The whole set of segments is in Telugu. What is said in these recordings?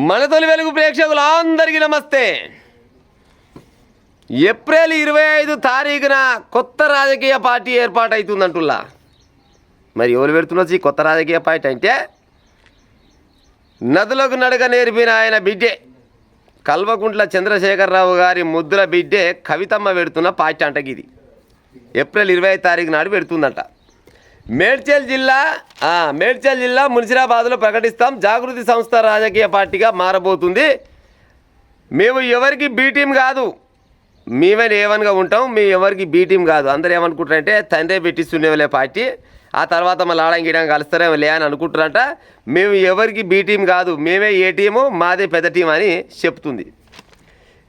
మన తొలి వెలుగు ప్రేక్షకులందరికీ నమస్తే. ఏప్రిల్ 25 తారీఖున కొత్త రాజకీయ పార్టీ ఏర్పాటవుతుందంటుల్లా. మరి ఎవరు పెడుతున్నది ఈ కొత్త రాజకీయ పార్టీ అంటే నదులకు నడక నేర్పిన ఆయన బిడ్డే కల్వకుంట్ల చంద్రశేఖరరావు గారి ముద్దుల బిడ్డే కవితమ్మ పెడుతున్న పార్టీ అంటకి ఇది ఏప్రిల్ 25 తారీఖు నాడు పెడుతుందంట. మేడ్చల్ జిల్లా మున్సిరాబాద్లో ప్రకటిస్తాం. జాగృతి సంస్థ రాజకీయ పార్టీగా మారబోతుంది. మేము ఎవరికి బీ టీం కాదు, మేమే ఏవన్గా ఉంటాం, మేము ఎవరికి బీ టీం కాదు. అందరూ ఏమనుకుంటారంటే తండ్రి పెట్టిస్తుండేవాళ్ళే పార్టీ, ఆ తర్వాత మళ్ళీ ఆడంగిడం కలుస్తారేమో లే అని అనుకుంటారంట. మేము ఎవరికి బీ టీం కాదు, మేమే ఏ టీము, మాదే పెద్ద టీం అని చెప్తుంది.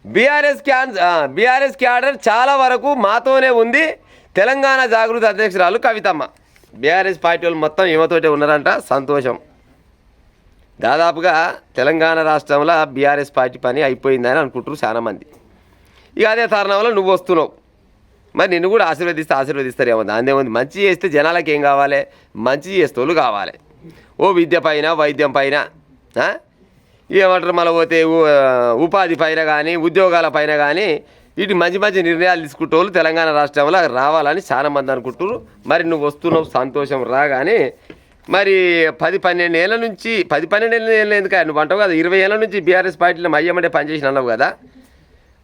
బీఆర్ఎస్ క్యాడర్ చాలా వరకు మాతోనే ఉంది. తెలంగాణ జాగృతి అధ్యక్షురాలు కవితమ్మ. బీఆర్ఎస్ పార్టీ వాళ్ళు మొత్తం ఈమెతోటే ఉన్నారంట. సంతోషం. దాదాపుగా తెలంగాణ రాష్ట్రంలో బీఆర్ఎస్ పార్టీ పని అయిపోయిందని అనుకుంటారు చాలామంది. ఇక అదే కారణంలో నువ్వు వస్తున్నావు, మరి నిన్ను కూడా ఆశీర్వదిస్తారేమో. దాని ఏముంది, మంచి చేస్తే జనాలకు ఏం కావాలి, మంచి చేస్తోళ్ళు కావాలి. ఓ విద్య పైన, వైద్యం పైన, ఏమంటారు మళ్ళీ పోతే ఉపాధి పైన కానీ, ఉద్యోగాల పైన కానీ ఇటు మంచి మంచి నిర్ణయాలు తీసుకుంటోళ్ళు తెలంగాణ రాష్ట్రంలో రావాలని చాలామంది అనుకుంటున్నారు. మరి నువ్వు వస్తున్నావు, సంతోషం. రాగానే మరి 10-12 ఏళ్ళ నుంచి 10-12 ఏళ్ళు ఎందుకు నువ్వు అంటావు కదా, 20 ఏళ్ళ నుంచి బీఆర్ఎస్ పార్టీలో మయ్యమంటే పనిచేసిన అన్నావు కదా.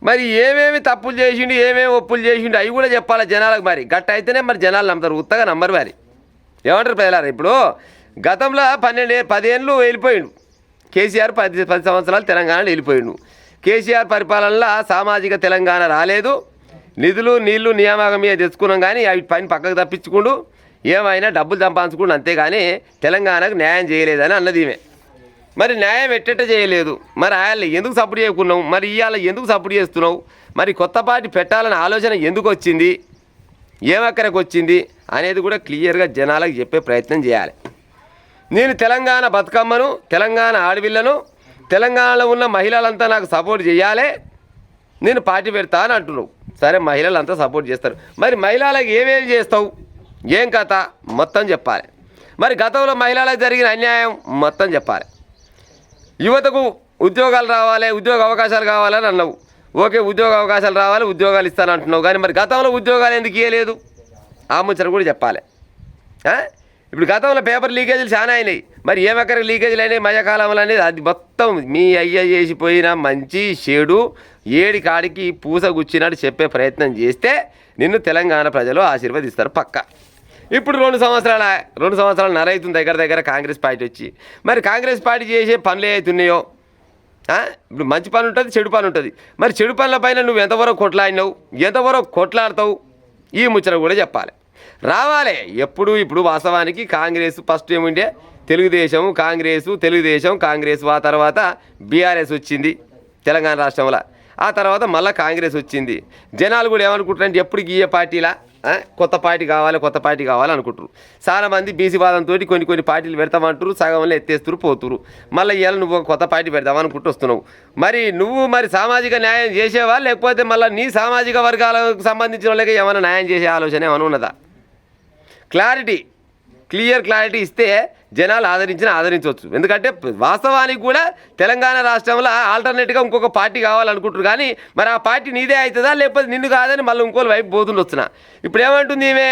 మరి ఏమేమి తప్పులు చేసిండు, ఏమేమి ఒప్పులు చేసిండు అవి కూడా చెప్పాలి జనాలకు. మరి గట్ట అయితేనే మరి జనాలు నమ్ముతారు, ఉత్తగా నమ్మరు. మరి ఏమంటారు ప్రజలారా, ఇప్పుడు గతంలో 10 ఏళ్ళు వెళ్ళిపోయిండు కేసీఆర్. 10 సంవత్సరాలు తెలంగాణలో వెళ్ళిపోయిండు. కేసీఆర్ పరిపాలనలో సామాజిక తెలంగాణ రాలేదు. నిధులు నీళ్లు నియామకం మీద తెచ్చుకున్నాం కానీ అవి పైన పక్కకు తప్పించుకుంటూ ఏమైనా డబ్బులు సంపాదించుకుంటూ అంతేగాని తెలంగాణకు న్యాయం చేయలేదని అన్నది ఈమె. మరి న్యాయం ఎట్టెట్ట చేయలేదు, మరి ఆయన ఎందుకు సపోర్ట్ చేయకున్నావు, మరి ఇవాళ ఎందుకు సపోర్ట్ చేస్తున్నావు, మరి కొత్త పార్టీ పెట్టాలనే ఆలోచన ఎందుకు వచ్చింది, ఏమక్కడికి వచ్చింది అనేది కూడా క్లియర్గా జనాలకు చెప్పే ప్రయత్నం చేయాలి. నేను తెలంగాణ బతుకమ్మను, తెలంగాణ ఆడవిళ్ళను, తెలంగాణలో ఉన్న మహిళలంతా నాకు సపోర్ట్ చేయాలి, నేను పార్టీ పెడతా అని అంటున్నావు. సరే, మహిళలంతా సపోర్ట్ చేస్తారు. మరి మహిళలకు ఏమేమి చేస్తావు, ఏం కథ మొత్తం చెప్పాలి. మరి గతంలో మహిళలకు జరిగిన అన్యాయం మొత్తం చెప్పాలి. యువతకు ఉద్యోగాలు రావాలి, ఉద్యోగ అవకాశాలు కావాలని అన్నావు. ఓకే, ఉద్యోగ అవకాశాలు రావాలి, ఉద్యోగాలు ఇస్తానంటున్నావు. కానీ మరి గతంలో ఉద్యోగాలు ఎందుకు ఇవ్వలేదు, ఆ ముచ్చట కూడా చెప్పాలి. ఇప్పుడు గతంలో పేపర్ లీకేజీలు చాలా అయినాయి. మరి ఏమెక్కడికి లీకేజీలు అయినాయి మధ్యకాలంలో అనేది అది మొత్తం మీ అయ్య చేసిపోయిన మంచి చెడు ఏడి కాడికి పూస గుచ్చినట్టు చెప్పే ప్రయత్నం చేస్తే నిన్ను తెలంగాణ ప్రజలు ఆశీర్వదిస్తారు పక్క. ఇప్పుడు 2 సంవత్సరాలు నరైతుంది దగ్గర కాంగ్రెస్ పార్టీ వచ్చి. మరి కాంగ్రెస్ పార్టీ చేసే పనులు ఏవైతున్నాయో, ఇప్పుడు మంచి పని ఉంటుంది, చెడు పని ఉంటుంది. మరి చెడు పనుల పైన నువ్వు ఎంతవరకు కొట్లాడినావు, ఎంతవరకు కొట్లాడతావు, ఈ ముచ్చట కూడా చెప్పాలి. రావాలి ఇప్పుడు వాస్తవానికి కాంగ్రెస్ ఫస్ట్ ఏముండే తెలుగుదేశం, కాంగ్రెస్ ఆ తర్వాత బీఆర్ఎస్ వచ్చింది తెలంగాణ రాష్ట్రంలో. ఆ తర్వాత మళ్ళీ కాంగ్రెస్ వచ్చింది. జనాలు కూడా ఏమనుకుంటారంటే ఎప్పటికి ఈ పార్టీలా కొత్త పార్టీ కావాలి అనుకుంటారు. చాలామంది బీసీ వాదంతో కొన్ని పార్టీలు పెడతామంటారు, సగంలో ఎత్తేస్తారు పోతురు. మళ్ళీ ఇవాళ నువ్వు కొత్త పార్టీ పెడదామనుకుంటూ వస్తున్నావు. మరి సామాజిక న్యాయం చేసేవా, లేకపోతే మళ్ళీ నీ సామాజిక వర్గాలకు సంబంధించిన వాళ్ళకి ఏమైనా న్యాయం చేసే ఆలోచన ఏమైనా ఉన్నదా? క్లియర్ క్లారిటీ ఇస్తే జనాలు ఆదరించవచ్చు. ఎందుకంటే వాస్తవానికి కూడా తెలంగాణ రాష్ట్రంలో ఆల్టర్నేట్గా ఇంకొక పార్టీ కావాలనుకుంటారు. కానీ మరి ఆ పార్టీ నీదే అవుతుందా, లేకపోతే నిన్ను కాదని మళ్ళీ ఇంకోళ్ళ వైపు పోతుండొచ్చునా. ఇప్పుడు ఏమంటుంది ఈమె,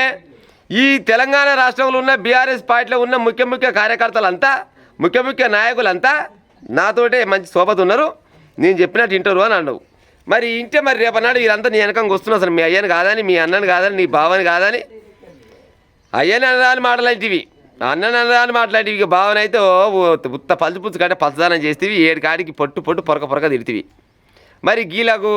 ఈ తెలంగాణ రాష్ట్రంలో ఉన్న బీఆర్ఎస్ పార్టీలో ఉన్న ముఖ్య కార్యకర్తలంతా, ముఖ్య నాయకులంతా నాతోటే మంచి సోబత్ ఉన్నారు, నేను చెప్పినట్టు వింటారు అని అన్నావు. మరి ఇంటే మరి రేపన్నాడు వీళ్ళంతా నీ వెనకంగా వస్తున్నావు. అసలు మీ అయ్యని కాదని, మీ అన్నని కాదని, నీ బావని కాదని, అయ్యని అనరాని మాటలాంటివి, అన్నని అనరాని మాట్లాంటివి. ఇక భావన అయితే ఉత్త పలుచు కంటే పచ్చదానం చేస్తేవి, 7 కాడికి పొట్టు పొరక తిడితివి. మరి గీలకు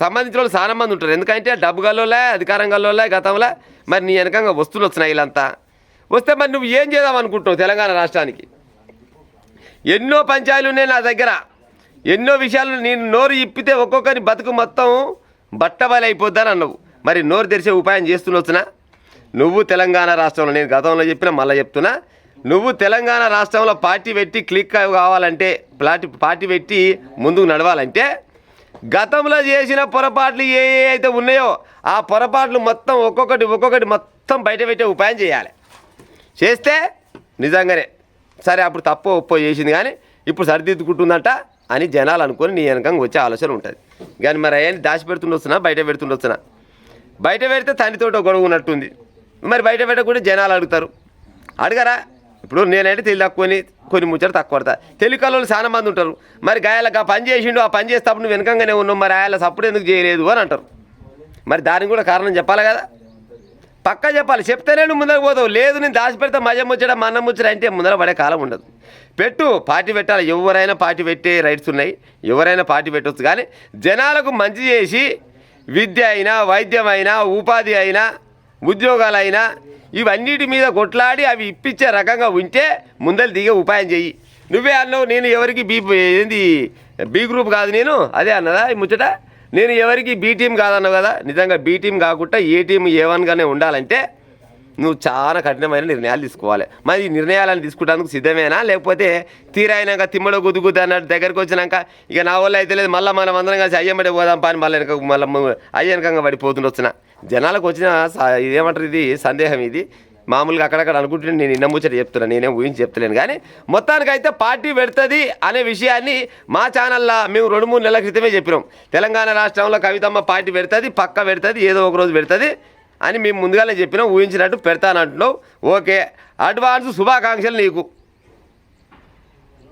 సంబంధించిన వాళ్ళు చాలా మంది ఉంటారు. ఎందుకంటే డబ్బు గల్లోలే, అధికారం గల్లోలే గతంలో. మరి నీ వెనకంగా వస్తువులు వచ్చినాయి వీళ్ళంతా. వస్తే మరి నువ్వు ఏం చేద్దాం అనుకుంటున్నావు తెలంగాణ రాష్ట్రానికి? ఎన్నో పంచాయతీలు ఉన్నాయి నా దగ్గర, ఎన్నో విషయాలు. నేను నోరు ఇప్పితే ఒక్కొక్కరి బతుకు మొత్తం బట్టబయలు అయిపోద్దని అన్నావు. మరి నోరు తెరిచే ఉపాయం చేస్తున్నొచ్చునా? నువ్వు తెలంగాణ రాష్ట్రంలో, నేను గతంలో చెప్పినా మళ్ళీ చెప్తున్నా, నువ్వు తెలంగాణ రాష్ట్రంలో పార్టీ పెట్టి క్లిక్ కావాలంటే, పార్టీ పెట్టి ముందుకు నడవాలంటే గతంలో చేసిన పొరపాట్లు ఏ అయితే ఉన్నాయో ఆ పొరపాట్లు మొత్తం ఒక్కొక్కటి మొత్తం బయట పెట్టే ఉపాయం చేయాలి. చేస్తే నిజంగానే సరే అప్పుడు తప్పో ఒప్పో చేసింది కానీ ఇప్పుడు సరిదిద్దుకుంటుందంట అని జనాలు అనుకొని నీ వెనకంగా వచ్చే ఆలోచన ఉంటుంది. కానీ మరి అయ్యాన్ని దాచిపెడుతుండొస్తున్నా బయట పెడుతుండొస్తున్నా. బయట పెడితే తండ్రితో గొడవ ఉన్నట్టుంది, మరి బయట పెట్టకుండా జనాలు అడుగుతారు. అడగరా? ఇప్పుడు నేనైతే తెలివి తక్కువని కొన్ని ముచ్చట తక్కువ పడతా. తెలివికల్లో చాలా మంది ఉంటారు. మరి గాయాలకు ఆ పని చేసిండు, ఆ పని చేసేటప్పుడు నువ్వు వెనకంగానే ఉన్నావు, మరి ఆయన సప్పుడు ఎందుకు చేయలేదు అని అంటారు. మరి దానికి కూడా కారణం చెప్పాలి కదా, పక్కా చెప్పాలి. చెప్తేనే నువ్వు ముందరకు పోతావు. లేదు నేను దాచిపెడితే మజం ముచ్చడం మన్నం ముచ్చడం అంటే ముందర పడే కాలం ఉండదు. పెట్టు, పార్టీ పెట్టాలి. ఎవరైనా పార్టీ పెట్టే రైట్స్ ఉన్నాయి, ఎవరైనా పార్టీ పెట్టవచ్చు. కానీ జనాలకు మంచి చేసి విద్య అయినా, వైద్యం అయినా, ఉపాధి అయినా, ఉద్యోగాలైనా ఇవన్నిటి మీద కొట్లాడి అవి ఇప్పించే రకంగా ఉంటే ముందలు దిగే ఉపాయం చెయ్యి. నువ్వే అన్నావు నేను ఎవరికి బి గ్రూప్ కాదు, నేను అదే అన్నదా ఈ ముచ్చట. నేను ఎవరికి బి టీం కాదన్నావు కదా. నిజంగా బి టీం కాకుండా ఏ టీం A1గానే ఉండాలంటే నువ్వు చాలా కఠినమైన నిర్ణయాలు తీసుకోవాలి. మరి ఈ నిర్ణయాలను తీసుకుంటానికి సిద్ధమేనా, లేకపోతే తీరైనాక తిమ్మడో గుద్దుగుద్దు అన్నట్టు దగ్గరికి వచ్చినాక ఇక నా వల్ల అయితే లేదు మళ్ళీ మనం అందరం కలిసి అయ్యమ్మడే పోదాం పని మళ్ళీ అయ్యనకంగా పడిపోతుండొచ్చిన జనాలకు వచ్చిన ఇదేమంటారు, ఇది సందేహం. ఇది మామూలుగా అక్కడక్కడ అనుకుంటుంటే నేను ఇన్న ముచ్చట చెప్తున్నా, నేనేం ఊహించి చెప్తలేను. కానీ మొత్తానికైతే పార్టీ పెడుతుంది అనే విషయాన్ని మా ఛానల్లో మేము 2-3 నెలల క్రితమే చెప్పినాం. తెలంగాణ రాష్ట్రంలో కవితమ్మ పార్టీ పెడుతుంది, పక్క పెడుతుంది, ఏదో ఒక రోజు పెడుతుంది అని మేము ముందుగానే చెప్పినాం. ఊహించినట్టు పెడతానంటున్నావు. ఓకే, అడ్వాన్స్ శుభాకాంక్షలు నీకు.